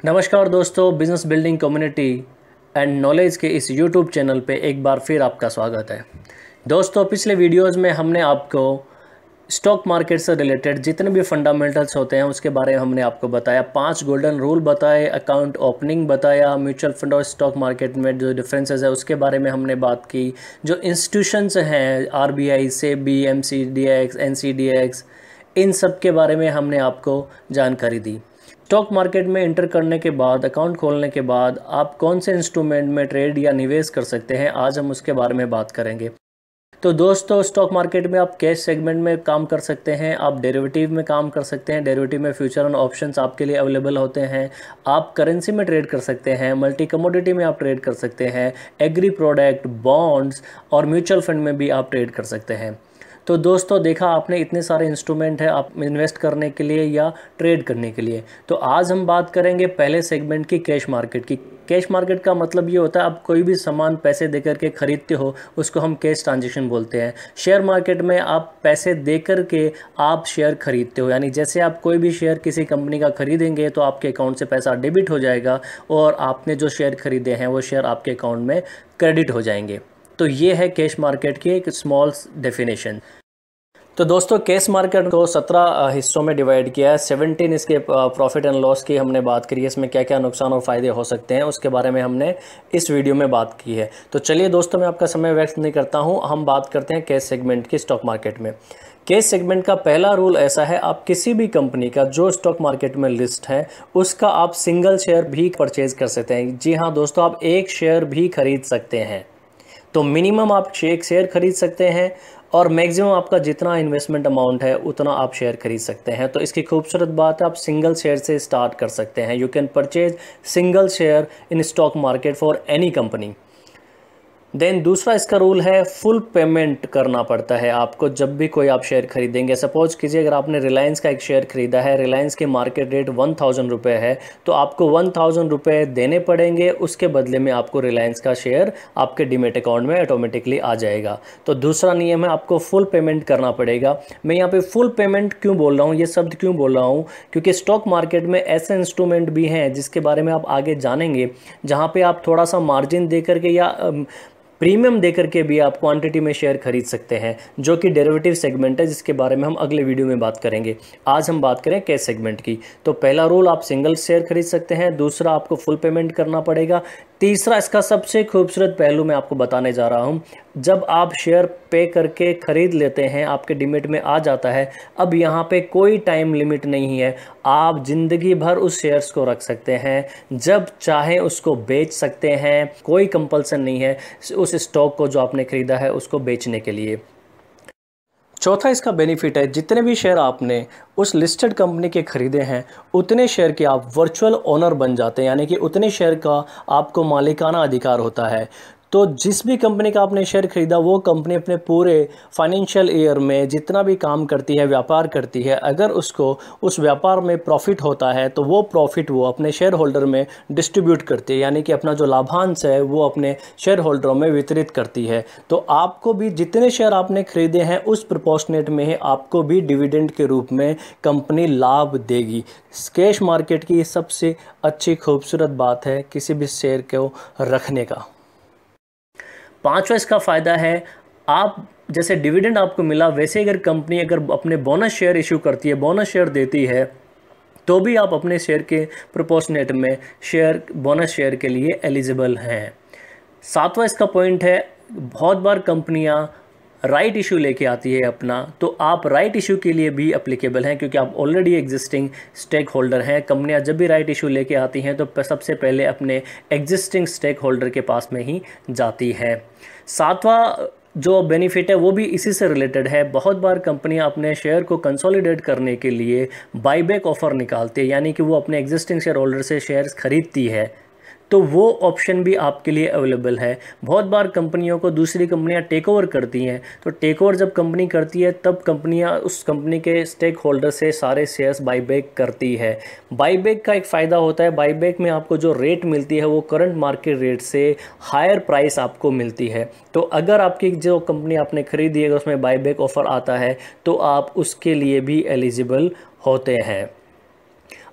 नमस्कार दोस्तों, business building community and knowledge के इस यूट्यूब चैनल पे एक बार फिर आपका स्वागत है। दोस्तों, पिछले वीडियोस में हमने आपको स्टॉक मार्केट से रिलेटेड जितने भी फंडामेंटल्स होते हैं उसके बारे में हमने आपको बताया। 5 गोल्डन रूल बताए, अकाउंट ओपनिंग बताया, म्यूचुअल फंड और स्टॉक मार्केट में जो डिफरेंसेस है उसके बारे में हमने बात की। जो इंस्टीट्यूशंस हैं आरबीआई, सेबी, एमसीडीएक्स, एनसीडीएक्स, इन सब के बारे में हमने आपको जानकारी दी। स्टॉक मार्केट में एंटर करने के बाद, अकाउंट खोलने के बाद आप कौन से इंस्ट्रूमेंट में ट्रेड या निवेश कर सकते हैं, आज हम उसके बारे में बात करेंगे। तो दोस्तों, स्टॉक मार्केट में आप कैश सेगमेंट में काम कर सकते हैं, आप डेरिवेटिव में काम कर सकते हैं। डेरिवेटिव में फ्यूचर एंड ऑप्शंस आपके लिए अवेलेबल होते हैं। आप करेंसी में ट्रेड कर सकते हैं, मल्टी कमोडिटी में आप ट्रेड कर सकते हैं, एग्री प्रोडक्ट, बॉन्ड्स और म्यूचुअल फंड में भी आप ट्रेड कर सकते हैं। तो दोस्तों, देखा आपने, इतने सारे इंस्ट्रूमेंट हैं आप इन्वेस्ट करने के लिए या ट्रेड करने के लिए। तो आज हम बात करेंगे पहले सेगमेंट की, कैश मार्केट की। कैश मार्केट का मतलब ये होता है आप कोई भी सामान पैसे दे करके खरीदते हो उसको हम कैश ट्रांजेक्शन बोलते हैं। शेयर मार्केट में आप पैसे दे करके आप शेयर खरीदते हो, यानी जैसे आप कोई भी शेयर किसी कंपनी का खरीदेंगे तो आपके अकाउंट से पैसा डेबिट हो जाएगा और आपने जो शेयर खरीदे हैं वो शेयर आपके अकाउंट में क्रेडिट हो जाएंगे। तो ये है कैश मार्केट की एक स्मॉल डेफिनेशन। तो दोस्तों, कैश मार्केट को 17 हिस्सों में डिवाइड किया है। 17 इसके प्रॉफिट एंड लॉस की हमने बात करी है, इसमें क्या क्या नुकसान और फ़ायदे हो सकते हैं उसके बारे में हमने इस वीडियो में बात की है। तो चलिए दोस्तों, मैं आपका समय वेस्ट नहीं करता हूं, हम बात करते हैं कैश सेगमेंट की स्टॉक मार्केट में। कैश सेगमेंट का पहला रूल ऐसा है, आप किसी भी कंपनी का जो स्टॉक मार्केट में लिस्ट है उसका आप सिंगल शेयर भी परचेज कर सकते हैं। जी हाँ दोस्तों, आप एक शेयर भी खरीद सकते हैं। तो मिनिमम आप एक शेयर खरीद सकते हैं और मैक्सिमम आपका जितना इन्वेस्टमेंट अमाउंट है उतना आप शेयर खरीद सकते हैं। तो इसकी खूबसूरत बात है, आप सिंगल शेयर से स्टार्ट कर सकते हैं। You can purchase single share in stock market for any company. Then दूसरा इसका रूल है, फुल पेमेंट करना पड़ता है आपको जब भी कोई आप शेयर खरीदेंगे। सपोज कीजिए अगर आपने रिलायंस का एक शेयर खरीदा है, रिलायंस की मार्केट रेट 1000 रुपये है, तो आपको 1000 रुपये देने पड़ेंगे, उसके बदले में आपको रिलायंस का शेयर आपके डीमेट अकाउंट में ऑटोमेटिकली आ जाएगा। तो दूसरा नियम है, आपको फुल पेमेंट करना पड़ेगा। मैं यहाँ पे फुल पेमेंट क्यों बोल रहा हूँ, ये शब्द क्यों बोल रहा हूँ, क्योंकि स्टॉक मार्केट में ऐसे इंस्ट्रूमेंट भी हैं जिसके बारे में आप आगे जानेंगे, जहाँ पे आप थोड़ा सा मार्जिन दे करके या प्रीमियम देकर के भी आप क्वांटिटी में शेयर खरीद सकते हैं, जो कि डेरिवेटिव सेगमेंट है, जिसके बारे में हम अगले वीडियो में बात करेंगे। आज हम बात करें कैश सेगमेंट की। तो पहला रूल, आप सिंगल शेयर खरीद सकते हैं। दूसरा, आपको फुल पेमेंट करना पड़ेगा। तीसरा, इसका सबसे खूबसूरत पहलू मैं आपको बताने जा रहा हूं, जब आप शेयर पे करके खरीद लेते हैं, आपके डीमेट में आ जाता है, अब यहाँ पे कोई टाइम लिमिट नहीं है। आप ज़िंदगी भर उस शेयर्स को रख सकते हैं, जब चाहे उसको बेच सकते हैं। कोई कंपल्सन नहीं है उस स्टॉक को जो आपने खरीदा है उसको बेचने के लिए। चौथा इसका बेनिफिट है, जितने भी शेयर आपने उस लिस्टेड कंपनी के खरीदे हैं उतने शेयर के आप वर्चुअल ओनर बन जाते हैं, यानी कि उतने शेयर का आपको मालिकाना अधिकार होता है। तो जिस भी कंपनी का आपने शेयर खरीदा, वो कंपनी अपने पूरे फाइनेंशियल ईयर में जितना भी काम करती है, व्यापार करती है, अगर उसको उस व्यापार में प्रॉफिट होता है तो वो प्रॉफिट वो अपने शेयर होल्डर में डिस्ट्रीब्यूट करती है, यानी कि अपना जो लाभांश है वो अपने शेयर होल्डरों में वितरित करती है। तो आपको भी जितने शेयर आपने खरीदे हैं उस प्रोपोर्शनेट में आपको भी डिविडेंड के रूप में कंपनी लाभ देगी। कैश मार्केट की सबसे अच्छी खूबसूरत बात है किसी भी शेयर को रखने का। पांचवा इसका फ़ायदा है, आप जैसे डिविडेंड आपको मिला, वैसे अगर कंपनी अगर अपने बोनस शेयर इशू करती है, बोनस शेयर देती है, तो भी आप अपने शेयर के प्रोपोर्शनेट में शेयर बोनस शेयर के लिए एलिजिबल हैं। सातवां इसका पॉइंट है, बहुत बार कंपनियां राइट इशू लेके आती है अपना, तो आप राइट इशू के लिए भी अप्लीकेबल हैं, क्योंकि आप ऑलरेडी एग्जिस्टिंग स्टेक होल्डर हैं। कंपनियां जब भी राइट इशू लेके आती हैं तो सबसे पहले अपने एग्जिस्टिंग स्टेक होल्डर के पास में ही जाती है। सातवां जो बेनिफिट है वो भी इसी से रिलेटेड है। बहुत बार कंपनियां अपने शेयर को कंसोलिडेट करने के लिए बाईबैक ऑफर निकालती है, यानी कि वो अपने एग्जिस्टिंग शेयर होल्डर से शेयर्स खरीदती है, तो वो ऑप्शन भी आपके लिए अवेलेबल है। बहुत बार कंपनियों को दूसरी कंपनियां टेक ओवर करती हैं, तो टेक ओवर जब कंपनी करती है तब कंपनियां उस कंपनी के स्टेक होल्डर से सारे शेयर्स बाईबैक करती है। बाईबैक का एक फ़ायदा होता है, बाईबैक में आपको जो रेट मिलती है वो करंट मार्केट रेट से हायर प्राइस आपको मिलती है। तो अगर आपकी जो कंपनी आपने खरीदी है अगर उसमें बाईबैक ऑफर आता है तो आप उसके लिए भी एलिजिबल होते हैं।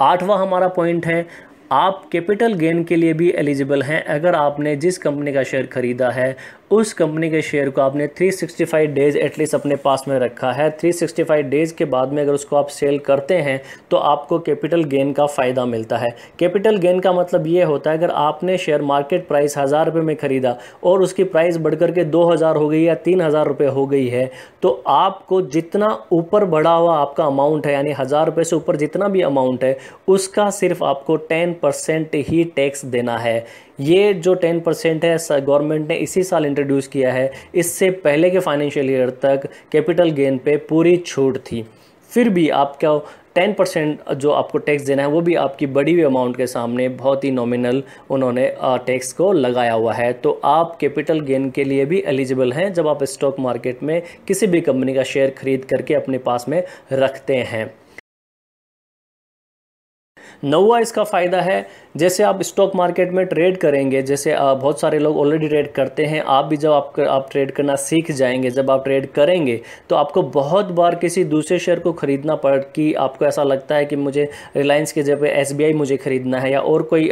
आठवां हमारा पॉइंट है, आप कैपिटल गेन के लिए भी एलिजिबल हैं। अगर आपने जिस कंपनी का शेयर खरीदा है उस कंपनी के शेयर को आपने 365 डेज़ एटलीस्ट अपने पास में रखा है, 365 डेज़ के बाद में अगर उसको आप सेल करते हैं तो आपको कैपिटल गेन का फ़ायदा मिलता है। कैपिटल गेन का मतलब ये होता है अगर आपने शेयर मार्केट प्राइस 1000 रुपये में ख़रीदा और उसकी प्राइस बढ़ करके 2000 हो गई या 3000 रुपये हो गई है, तो आपको जितना ऊपर बढ़ा हुआ आपका अमाउंट है, यानी 1000 रुपये से ऊपर जितना भी अमाउंट है उसका सिर्फ आपको 10% ही टैक्स देना है। ये जो 10% है गवर्नमेंट ने इसी साल इंट्रोड्यूस किया है। इससे पहले के फाइनेंशियल ईयर तक कैपिटल गेन पे पूरी छूट थी, फिर भी आपका 10% जो आपको टैक्स देना है वो भी आपकी बढ़ी हुई अमाउंट के सामने बहुत ही नॉमिनल उन्होंने टैक्स को लगाया हुआ है। तो आप कैपिटल गेन के लिए भी एलिजिबल हैं जब आप स्टॉक मार्केट में किसी भी कंपनी का शेयर खरीद करके अपने पास में रखते हैं। नौवा इसका फ़ायदा है, जैसे आप स्टॉक मार्केट में ट्रेड करेंगे, जैसे बहुत सारे लोग ऑलरेडी ट्रेड करते हैं, आप भी जब आप ट्रेड करना सीख जाएंगे, जब आप ट्रेड करेंगे तो आपको बहुत बार किसी दूसरे शेयर को ख़रीदना पड़ कि आपको ऐसा लगता है कि मुझे रिलायंस के जगह SBI मुझे ख़रीदना है या और कोई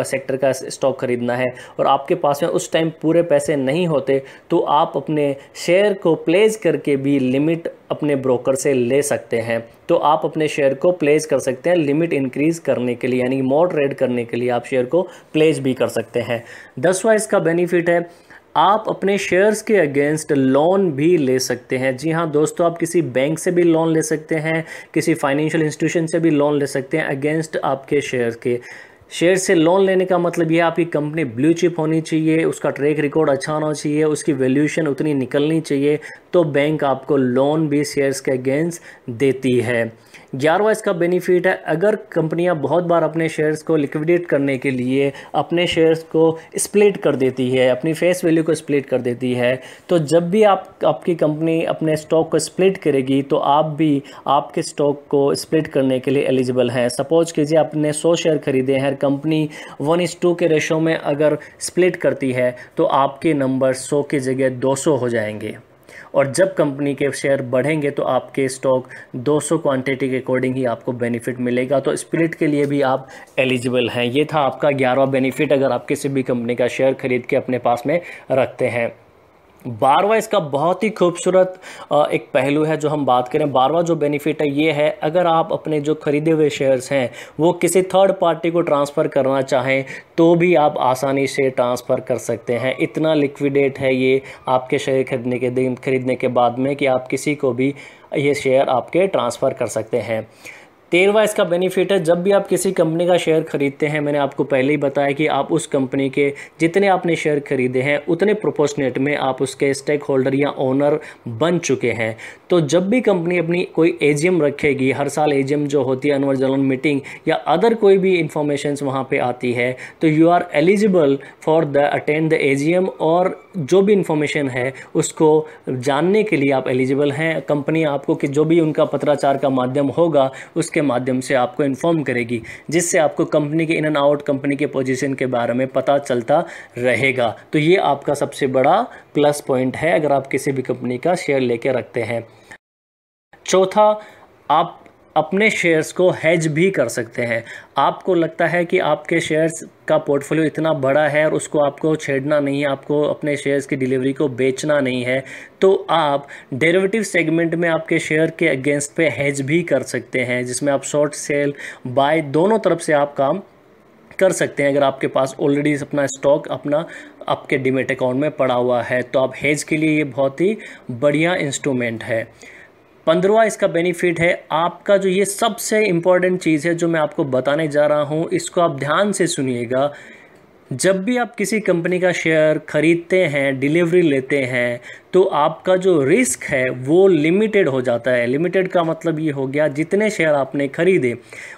सेक्टर का स्टॉक ख़रीदना है और आपके पास में उस टाइम पूरे पैसे नहीं होते, तो आप अपने शेयर को प्लेस करके भी लिमिट अपने ब्रोकर से ले सकते हैं। तो आप अपने शेयर को प्लेस कर सकते हैं लिमिट इंक्रीज़ करने के लिए, यानी मोर ट्रेड करने के लिए आप शेयर को प्लेस भी कर सकते हैं। 10वां इसका बेनिफिट है, आप अपने शेयर्स के अगेंस्ट लोन भी ले सकते हैं। जी हाँ दोस्तों, आप किसी बैंक से भी लोन ले सकते हैं, किसी फाइनेंशियल इंस्टीट्यूशन से भी लोन ले सकते हैं अगेंस्ट आपके शेयर के। शेयर से लोन लेने का मतलब ये आपकी कंपनी ब्लू चिप होनी चाहिए, उसका ट्रैक रिकॉर्ड अच्छा होना चाहिए, उसकी वैल्यूएशन उतनी निकलनी चाहिए, तो बैंक आपको लोन भी शेयर्स के अगेंस्ट देती है। 11वां इसका बेनिफिट है, अगर कंपनियां बहुत बार अपने शेयर्स को लिक्विडेट करने के लिए अपने शेयर्स को स्प्लिट कर देती है, अपनी फेस वैल्यू को स्प्लिट कर देती है, तो जब भी आपकी कंपनी अपने स्टॉक को स्प्लिट करेगी तो आप भी आपके स्टॉक को स्प्लिट करने के लिए एलिजिबल हैं। सपोज कीजिए आपने 100 शेयर खरीदे हैं, कंपनी 1:2 के रेशो में अगर स्प्लिट करती है तो आपके नंबर 100 की जगह 200 हो जाएंगे, और जब कंपनी के शेयर बढ़ेंगे तो आपके स्टॉक 200 क्वांटिटी के अकॉर्डिंग ही आपको बेनिफिट मिलेगा। तो स्प्लिट के लिए भी आप एलिजिबल हैं। ये था आपका 11वां बेनिफिट अगर आप किसी भी कंपनी का शेयर खरीद के अपने पास में रखते हैं। 12वां इसका बहुत ही खूबसूरत एक पहलू है जो हम बात करें। 12वां जो बेनिफिट है ये है, अगर आप अपने जो खरीदे हुए शेयर्स हैं वो किसी थर्ड पार्टी को ट्रांसफ़र करना चाहें तो भी आप आसानी से ट्रांसफ़र कर सकते हैं। इतना लिक्विडेट है ये आपके शेयर खरीदने के बाद में कि आप किसी को भी ये शेयर आपके ट्रांसफ़र कर सकते हैं। 13वां इसका बेनिफिट है, जब भी आप किसी कंपनी का शेयर खरीदते हैं, मैंने आपको पहले ही बताया कि आप उस कंपनी के जितने आपने शेयर खरीदे हैं उतने प्रोपोर्शनेट में आप उसके स्टेक होल्डर या ओनर बन चुके हैं। तो जब भी कंपनी अपनी कोई AGM रखेगी, हर साल AGM जो होती है एनुअल जनरल मीटिंग या अदर कोई भी इंफॉर्मेशंस वहाँ पे आती है, तो you are eligible for the attend the AGM, और जो भी इंफॉर्मेशन है उसको जानने के लिए आप एलिजिबल हैं। कंपनी आपको कि जो भी उनका पत्राचार का माध्यम होगा उसके माध्यम से आपको इन्फॉर्म करेगी, जिससे आपको कंपनी के इन एंड आउट, कंपनी के पोजीशन के बारे में पता चलता रहेगा। तो ये आपका सबसे बड़ा प्लस पॉइंट है अगर आप किसी भी कंपनी का शेयर लेके रखते हैं। चौथा, आप अपने शेयर्स को हेज भी कर सकते हैं। आपको लगता है कि आपके शेयर्स का पोर्टफोलियो इतना बड़ा है और उसको आपको छेड़ना नहीं है, आपको अपने शेयर्स की डिलीवरी को बेचना नहीं है, तो आप डेरिवेटिव सेगमेंट में आपके शेयर के अगेंस्ट पे हेज भी कर सकते हैं, जिसमें आप शॉर्ट सेल बाय दोनों तरफ से आप काम कर सकते हैं। अगर आपके पास ऑलरेडी अपना स्टॉक आपके डीमैट अकाउंट में पड़ा हुआ है तो आप हेज के लिए ये बहुत ही बढ़िया इंस्ट्रूमेंट है। 15वां इसका बेनिफिट है, आपका जो ये सबसे इम्पॉर्टेंट चीज़ है जो मैं आपको बताने जा रहा हूँ, इसको आप ध्यान से सुनिएगा। जब भी आप किसी कंपनी का शेयर खरीदते हैं, डिलीवरी लेते हैं, तो आपका जो रिस्क है वो लिमिटेड हो जाता है। लिमिटेड का मतलब ये हो गया, जितने शेयर आपने खरीदे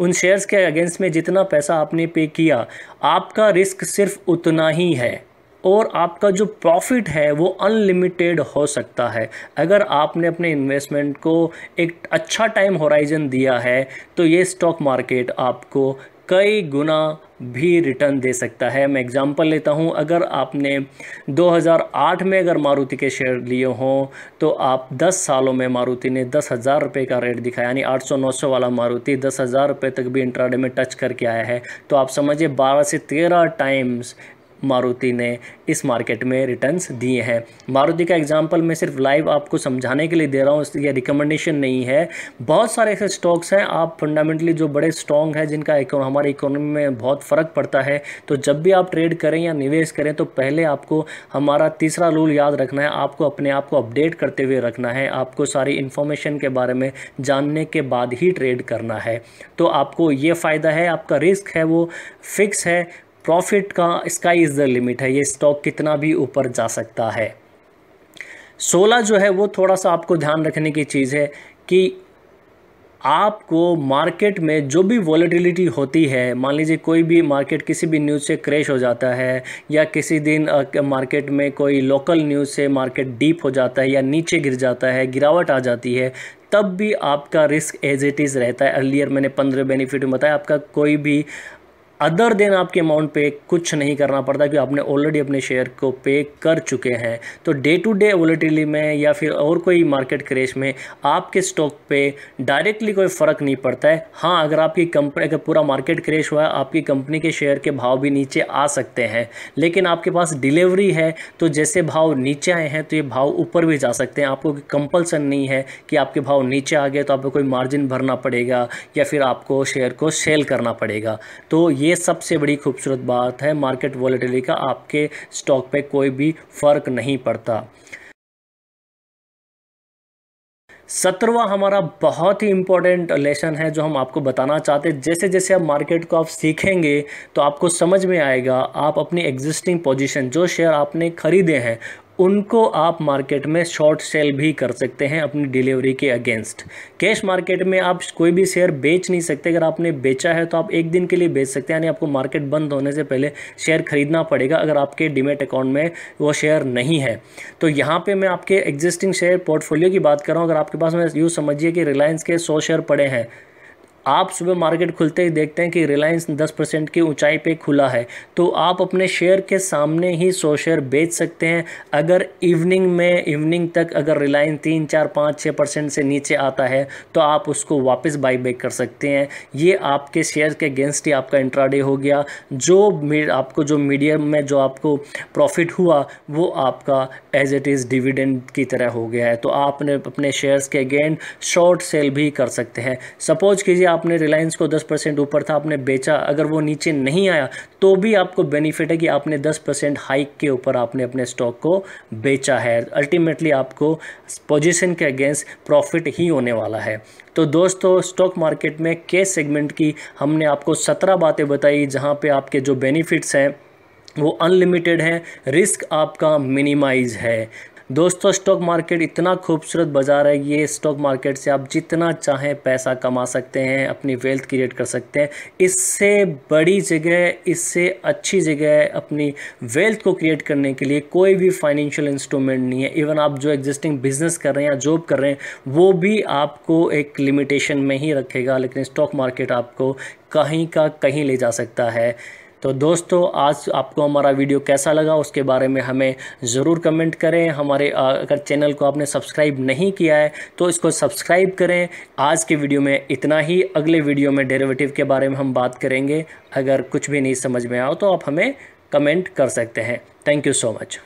उन शेयर्स के अगेंस्ट में जितना पैसा आपने पे किया, आपका रिस्क सिर्फ उतना ही है, और आपका जो प्रॉफिट है वो अनलिमिटेड हो सकता है। अगर आपने अपने इन्वेस्टमेंट को एक अच्छा टाइम होराइजन दिया है तो ये स्टॉक मार्केट आपको कई गुना भी रिटर्न दे सकता है। मैं एग्जांपल लेता हूं, अगर आपने 2008 में अगर मारुति के शेयर लिए हों तो आप 10 सालों में मारुति ने 10,000 रुपये का रेट दिखाया, यानी 800-900 वाला मारुति 10,000 रुपये तक भी इंट्राडे में टच करके आया है। तो आप समझिए 12 से 13 टाइम्स मारुति ने इस मार्केट में रिटर्न्स दिए हैं। मारुति का एग्जांपल मैं सिर्फ लाइव आपको समझाने के लिए दे रहा हूँ, ये रिकमेंडेशन नहीं है। बहुत सारे ऐसे स्टॉक्स हैं, आप फंडामेंटली जो बड़े स्ट्रॉन्ग हैं, जिनका हमारी इकोनॉमी में बहुत फ़र्क पड़ता है, तो जब भी आप ट्रेड करें या निवेश करें तो पहले आपको हमारा तीसरा रूल याद रखना है, आपको अपने आप को अपडेट करते हुए रखना है, आपको सारी इन्फॉर्मेशन के बारे में जानने के बाद ही ट्रेड करना है। तो आपको ये फ़ायदा है, आपका रिस्क है वो फिक्स है, प्रॉफिट का स्काई इज़ द लिमिट है, ये स्टॉक कितना भी ऊपर जा सकता है। 16 जो है वो थोड़ा सा आपको ध्यान रखने की चीज़ है कि आपको मार्केट में जो भी वॉलेटिलिटी होती है, मान लीजिए कोई भी मार्केट किसी भी न्यूज़ से क्रैश हो जाता है, या किसी दिन मार्केट में कोई लोकल न्यूज़ से मार्केट डीप हो जाता है या नीचे गिर जाता है, गिरावट आ जाती है, तब भी आपका रिस्क एज इट इज़ रहता है। अर्लियर मैंने 15 बेनिफिट में बताया, आपका कोई भी अदर देन आपके अमाउंट पे कुछ नहीं करना पड़ता कि आपने ऑलरेडी अपने शेयर को पे कर चुके हैं। तो डे टू डे वोलेटिलिटी में या फिर और कोई मार्केट क्रैश में आपके स्टॉक पे डायरेक्टली कोई फ़र्क नहीं पड़ता है। हाँ, अगर आपकी कंपनी, अगर पूरा मार्केट क्रैश हुआ है, आपकी कंपनी के शेयर के भाव भी नीचे आ सकते हैं, लेकिन आपके पास डिलीवरी है तो जैसे भाव नीचे आए हैं तो ये भाव ऊपर भी जा सकते हैं। आपको कंपल्सन नहीं है कि आपके भाव नीचे आ गए तो आपको कोई मार्जिन भरना पड़ेगा या फिर आपको शेयर को सेल करना पड़ेगा। तो ये सबसे बड़ी खूबसूरत बात है मार्केट वॉलेटिलिटी का, आपके स्टॉक पे कोई भी फर्क नहीं पड़ता। 17वां हमारा बहुत ही इंपॉर्टेंट लेसन है जो हम आपको बताना चाहते हैं। जैसे जैसे आप मार्केट को आप सीखेंगे तो आपको समझ में आएगा, आप अपनी एग्जिस्टिंग पोजीशन, जो शेयर आपने खरीदे हैं, उनको आप मार्केट में शॉर्ट सेल भी कर सकते हैं अपनी डिलीवरी के अगेंस्ट। कैश मार्केट में आप कोई भी शेयर बेच नहीं सकते। अगर आपने बेचा है तो आप एक दिन के लिए बेच सकते हैं, यानी आपको मार्केट बंद होने से पहले शेयर खरीदना पड़ेगा अगर आपके डीमैट अकाउंट में वो शेयर नहीं है। तो यहाँ पे मैं आपके एग्जिस्टिंग शेयर पोर्टफोलियो की बात कर रहा हूँ। अगर आपके पास, में यूँ समझिए कि रिलायंस के 100 शेयर पड़े हैं, आप सुबह मार्केट खुलते ही देखते हैं कि रिलायंस 10% की ऊंचाई पे खुला है, तो आप अपने शेयर के सामने ही 100 शेयर बेच सकते हैं। अगर इवनिंग तक अगर रिलायंस 3, 4, 5, 6% से नीचे आता है तो आप उसको वापस बाई बैक कर सकते हैं। ये आपके शेयर के अगेंस्ट ही आपका इंट्राडे हो गया। जो मीडियम में जो आपको प्रॉफिट हुआ वो आपका एज इट इज़ डिविडेंड की तरह हो गया है। तो आपने अपने शेयर्स के अगेंस्ट शॉर्ट सेल भी कर सकते हैं। सपोज कीजिए आपने रिलायंस को 10% ऊपर था, आपने बेचा, अगर वो नीचे नहीं आया तो भी आपको बेनिफिट है कि आपने 10% हाइक के ऊपर आपने अपने स्टॉक को बेचा है। अल्टीमेटली आपको पोजीशन के अगेंस्ट प्रॉफिट ही होने वाला है। तो दोस्तों, स्टॉक मार्केट में कैश सेगमेंट की हमने आपको 17 बातें बताई, जहां पे आपके जो बेनिफिट्स हैं वो अनलिमिटेड हैं, रिस्क आपका मिनिमाइज है। दोस्तों, स्टॉक मार्केट इतना खूबसूरत बाज़ार है, ये स्टॉक मार्केट से आप जितना चाहें पैसा कमा सकते हैं, अपनी वेल्थ क्रिएट कर सकते हैं। इससे बड़ी जगह, इससे अच्छी जगह अपनी वेल्थ को क्रिएट करने के लिए कोई भी फाइनेंशियल इंस्ट्रूमेंट नहीं है। इवन आप जो एग्जिस्टिंग बिजनेस कर रहे हैं या जॉब कर रहे हैं वो भी आपको एक लिमिटेशन में ही रखेगा, लेकिन स्टॉक मार्केट आपको कहीं का कहीं ले जा सकता है। तो दोस्तों, आज आपको हमारा वीडियो कैसा लगा उसके बारे में हमें ज़रूर कमेंट करें। हमारे अगर चैनल को आपने सब्सक्राइब नहीं किया है तो इसको सब्सक्राइब करें। आज के वीडियो में इतना ही। अगले वीडियो में डेरिवेटिव के बारे में हम बात करेंगे। अगर कुछ भी नहीं समझ में आया तो आप हमें कमेंट कर सकते हैं। Thank you so much.